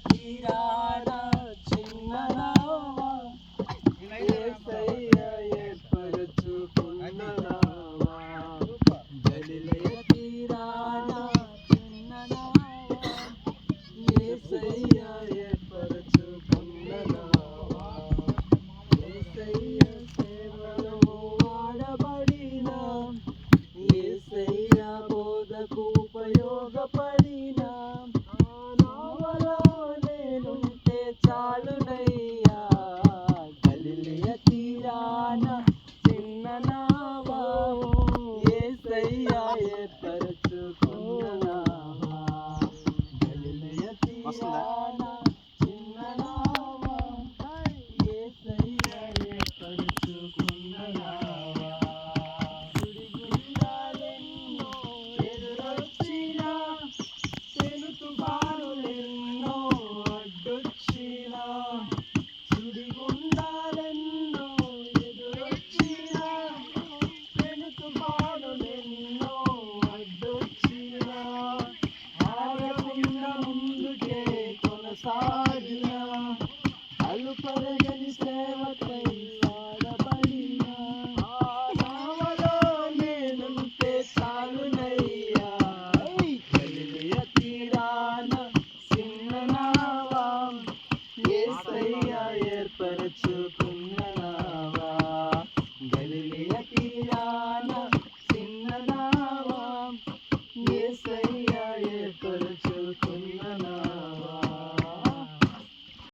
తీరాన చిన్న నావా యేసయ్య ఏర్పరచుకున్న నావా గలిలయ తీరాన చిన్న నావా యేసయ్య ఏర్పరచుకున్న నావా యేసయ్య సేవలో వాడబడిన యేసయ్య బోధకు ఉపయోగపడిన నావలో నేనుంటే చాలునయ్యా గలిలయ తీరాన చిన్న నావా యేసయ్య ఏర్పరచుకున్న నావా గలిలయ తీరాన